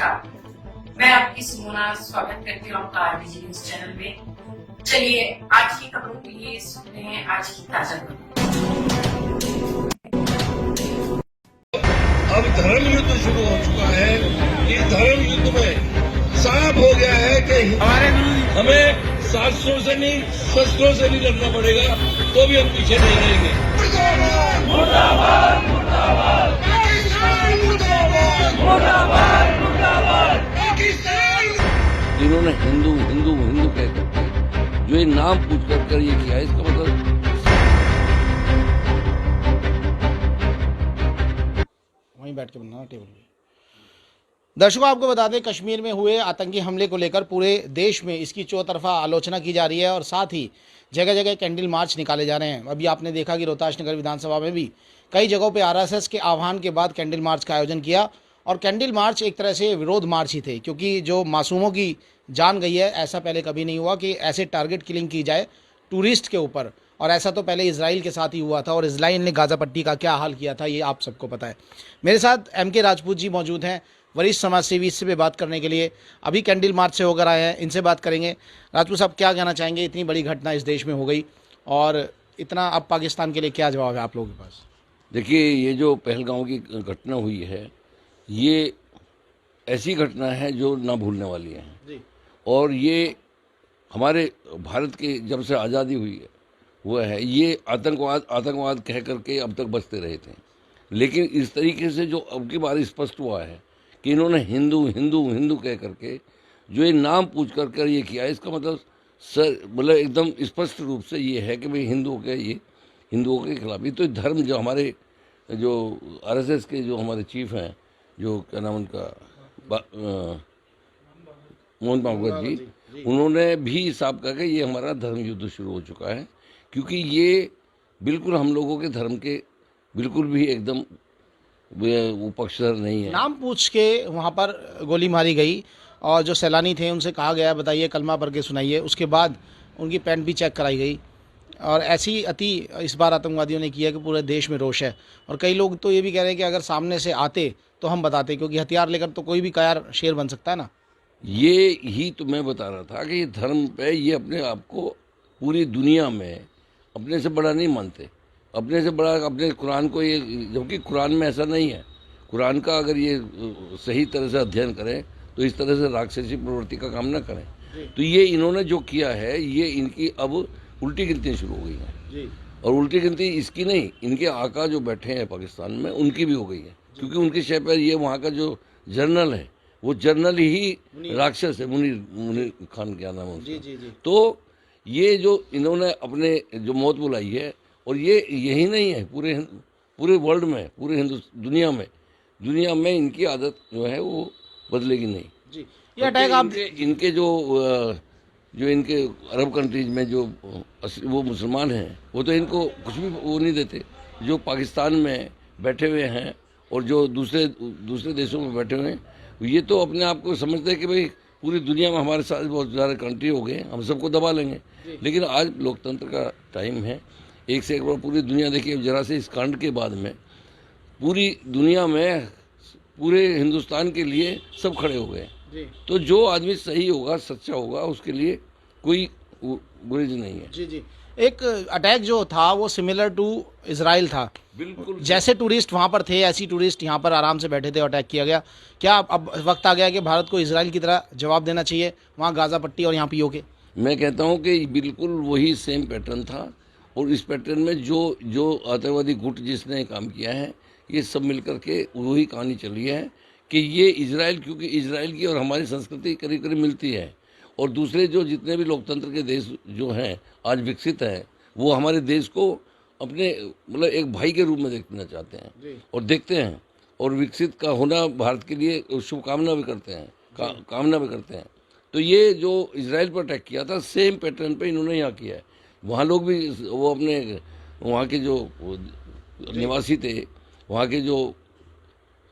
नमस्कार, मैं आपकी सुमोना स्वागत करती हूँ आपका आरबीजी न्यूज चैनल में। चलिए आज की खबरों के लिए सुनते हैं आज की ताजा खबर। अब धर्म युद्ध शुरू हो चुका है। इस धर्म युद्ध में साफ हो गया है कि हमें शास्त्रों से नहीं, शस्त्रों से नहीं लड़ना पड़ेगा, तो भी हम पीछे नहीं रहेंगे। मुर्दाबाद, मुर्दाबाद, पाकिस्तान मुर्दाबाद, मुर्दाबाद, मुर्दाबाद, पाकिस्तान। इन्होंने हिंदू हिंदू हिंदू कह करके जो ये नाम पूछ कर ये किया, इसका मतलब वहीं बैठ के बनाना टेबल पे। दर्शकों, आपको बता दें, कश्मीर में हुए आतंकी हमले को लेकर पूरे देश में इसकी चौतरफा आलोचना की जा रही है और साथ ही जगह जगह कैंडल मार्च निकाले जा रहे हैं। अभी आपने देखा कि रोहतास नगर विधानसभा में भी कई जगहों पे आरएसएस के आह्वान के बाद कैंडल मार्च का आयोजन किया और कैंडल मार्च एक तरह से विरोध मार्च ही थे, क्योंकि जो मासूमों की जान गई है, ऐसा पहले कभी नहीं हुआ कि ऐसे टारगेट किलिंग की जाए टूरिस्ट के ऊपर। और ऐसा तो पहले इजराइल के साथ ही हुआ था और इजराइल ने गाज़ा पट्टी का क्या हाल किया था, ये आप सबको पता है। मेरे साथ एमके राजपूत जी मौजूद हैं, वरिष्ठ समाज सेवी, इससे भी बात करने के लिए। अभी कैंडल मार्च से होकर आए हैं, इनसे बात करेंगे। राजपूत साहब, क्या कहना चाहेंगे? इतनी बड़ी घटना इस देश में हो गई और इतना अब पाकिस्तान के लिए क्या जवाब है आप लोगों के पास? देखिए, ये जो पहलगांव की घटना हुई है, ये ऐसी घटना है जो ना भूलने वाली है जी। और ये हमारे भारत की जब से आज़ादी हुई है हुआ है, ये आतंकवाद आतंकवाद कह करके अब तक बचते रहे थे। लेकिन इस तरीके से जो अब की बार स्पष्ट हुआ है कि इन्होंने हिंदू हिंदू हिंदू कह करके जो ये नाम पूछ कर ये किया, इसका मतलब मतलब एकदम स्पष्ट रूप से ये है कि भाई हिंदुओं के खिलाफ ये तो धर्म जो हमारे जो आरएसएस के जो हमारे चीफ हैं, जो क्या नाम उनका मोहन भागवत जी, उन्होंने भी साफ कहा कि ये हमारा धर्म युद्ध शुरू हो चुका है, क्योंकि ये बिल्कुल हम लोगों के धर्म के बिल्कुल भी एकदम वो पक्षधर नहीं है। नाम पूछ के वहाँ पर गोली मारी गई और जो सैलानी थे उनसे कहा गया बताइए कलमा पढ़ के सुनाइए, उसके बाद उनकी पैंट भी चेक कराई गई। और ऐसी अति इस बार आतंकवादियों ने किया कि पूरे देश में रोष है। और कई लोग तो ये भी कह रहे हैं कि अगर सामने से आते तो हम बताते, क्योंकि हथियार लेकर तो कोई भी कायर शेर बन सकता है ना। ये ही तो मैं बता रहा था कि ये धर्म पे ये अपने आप को पूरी दुनिया में अपने से बड़ा नहीं मानते, अपने से बड़ा अपने कुरान को, ये जबकि कुरान में ऐसा नहीं है। कुरान का अगर ये सही तरह से अध्ययन करें तो इस तरह से राक्षसी प्रवृत्ति का काम ना करें। तो ये इन्होंने जो किया है, ये इनकी अब उल्टी गिनती शुरू हो गई है। और उल्टी गिनती इसकी नहीं, इनके आका जो बैठे हैं पाकिस्तान में, उनकी भी हो गई है, क्योंकि उनके शह पर ये वहाँ का जो जनरल है, वो जनरल ही राक्षस है, मुनीर खान, क्या नाम है उसका। तो ये जो इन्होंने अपने जो मौत बुलाई है, और ये यही नहीं है, पूरे वर्ल्ड में, पूरे दुनिया में इनकी आदत जो है वो बदलेगी नहीं जी। ये अटैक आप इनके जो इनके अरब कंट्रीज में जो वो मुसलमान हैं, वो तो इनको कुछ भी वो नहीं देते। जो पाकिस्तान में बैठे हुए हैं और जो दूसरे देशों में बैठे हुए हैं, ये तो अपने आप को समझते हैं कि भाई पूरी दुनिया में हमारे साथ बहुत सारे कंट्री हो गए, हम सबको दबा लेंगे। लेकिन आज लोकतंत्र का टाइम है, एक से एक बार पूरी दुनिया देखिए, जरा से इस कांड के बाद में पूरी दुनिया में पूरे हिंदुस्तान के लिए सब खड़े हो गए। तो जो आदमी सही होगा, सच्चा होगा, उसके लिए कोई गुरेज नहीं है। जी। एक अटैक जो था वो सिमिलर टू इजराइल था, बिल्कुल जैसे टूरिस्ट वहाँ पर थे ऐसी टूरिस्ट यहाँ पर आराम से बैठे थे और अटैक किया गया। क्या अब वक्त आ गया कि भारत को इजराइल की तरह जवाब देना चाहिए वहाँ गाज़ा पट्टी और यहाँ पीओके? मैं कहता हूँ कि बिल्कुल वही सेम पैटर्न था, और इस पैटर्न में जो आतंकवादी गुट जिसने काम किया है, ये सब मिलकर के वही कहानी चली है कि ये इजराइल, क्योंकि इजराइल की और हमारी संस्कृति करीब करीब मिलती है, और दूसरे जो जितने भी लोकतंत्र के देश जो हैं आज विकसित हैं, वो हमारे देश को अपने मतलब एक भाई के रूप में देखना चाहते हैं और देखते हैं, और विकसित का होना भारत के लिए शुभकामना भी करते हैं, कामना भी करते हैं। तो ये जो इजराइल पर अटैक किया था, सेम पैटर्न पे इन्होंने यहाँ किया है। वहाँ लोग भी वो अपने वहाँ के जो निवासी थे, वहाँ के जो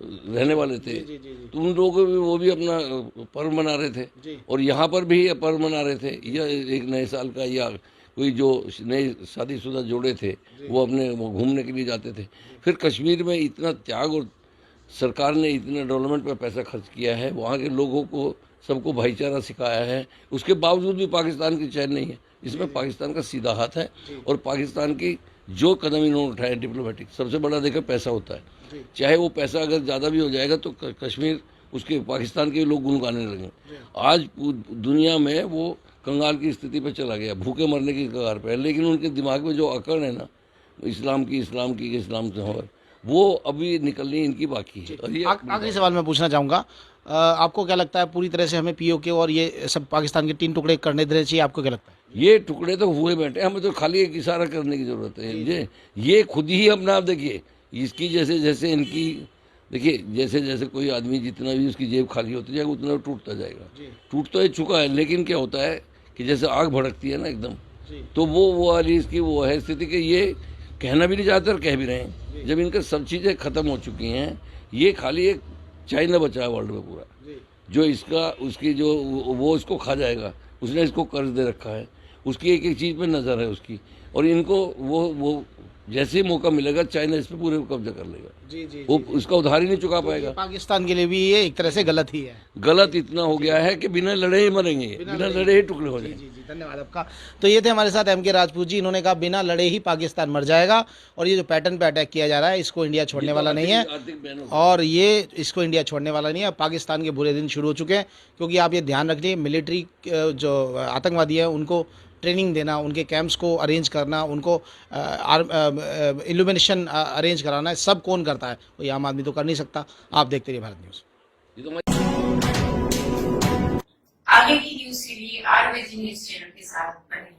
रहने वाले थे, तो उन लोगों को भी वो भी अपना पर्व मना रहे थे, और यहाँ पर भी पर्व मना रहे थे, या एक नए साल का, या कोई जो नए शादीशुदा जोड़े थे वो घूमने के लिए जाते थे। फिर कश्मीर में इतना त्याग और सरकार ने इतना डेवलपमेंट पर पैसा खर्च किया है, वहाँ के लोगों को सबको भाईचारा सिखाया है, उसके बावजूद भी पाकिस्तान की चैन नहीं है। इसमें पाकिस्तान का सीधा हाथ है और पाकिस्तान की जो कदम इन्होंने उठाए डिप्लोमेटिक, सबसे बड़ा देखो पैसा होता है। चाहे वो पैसा अगर ज़्यादा भी हो जाएगा तो कश्मीर उसके पाकिस्तान के लोग गुण गाने लगे। आज दुनिया में वो कंगाल की स्थिति पे चला गया, भूखे मरने की कगार पे है, लेकिन उनके दिमाग में जो अकड़ है ना इस्लाम की इस्लाम से हो, वो अभी निकलनी इनकी बाकी है। और ये आखिरी सवाल मैं पूछना चाहूँगा, आपको क्या लगता है पूरी तरह से हमें पीओके और ये सब पाकिस्तान के 3 टुकड़े करने देने चाहिए? आपको क्या लगता है? ये टुकड़े तो हुए बैठे, हमें तो खाली एक इशारा करने की जरूरत है। ये खुद ही अपना, आप देखिए इसकी जैसे जैसे इनकी, देखिए जैसे जैसे कोई आदमी जितना भी उसकी जेब खाली होती जाएगा उतना टूटता जाएगा। टूट तो ये चुका है, लेकिन क्या होता है कि जैसे आग भड़कती है ना एकदम, तो वो वाली इसकी वो है स्थिति कि ये कहना भी नहीं चाहते और कह भी रहे हैं। जब इनका सब चीज़ें ख़त्म हो चुकी हैं, ये खाली एक चाइना बचा है वर्ल्ड में पूरा, जो इसका उसकी जो वो इसको खा जाएगा। उसने इसको कर्ज दे रखा है, उसकी एक एक चीज़ पे नज़र है उसकी, और इनको वो जैसे ही मौका मिलेगा चाइना इस पे पूरे कब्जा कर लेगा। वो उसका उधार ही नहीं चुका पाएगा। पाकिस्तान के लिए भी ये एक तरह से गलत ही है। गलत इतना हो गया है कि बिना लड़े ही मरेंगे, बिना लड़े ही टुकड़े हो जाएंगे। जी धन्यवाद आपका। तो ये थे हमारे साथ एम.के. राजपूत जी, इन्होंने कहा बिना लड़े ही पाकिस्तान मर जाएगा, और ये जो पैटर्न पे अटैक किया जा रहा है इसको इंडिया छोड़ने वाला नहीं है, और ये इसको इंडिया छोड़ने वाला नहीं है। पाकिस्तान के बुरे दिन शुरू हो चुके हैं, क्योंकि आप ये ध्यान रखिए मिलिट्री जो आतंकवादी है उनको ट्रेनिंग देना, उनके कैंप्स को अरेंज करना, उनको इल्यूमिनेशन अरेंज कराना, सब कौन करता है? कोई आम आदमी तो कर नहीं सकता। आप देखते रहिए भारत न्यूज़। आगे की न्यूज़ के लिए आर न्यूज़ चैनल के साथ बने।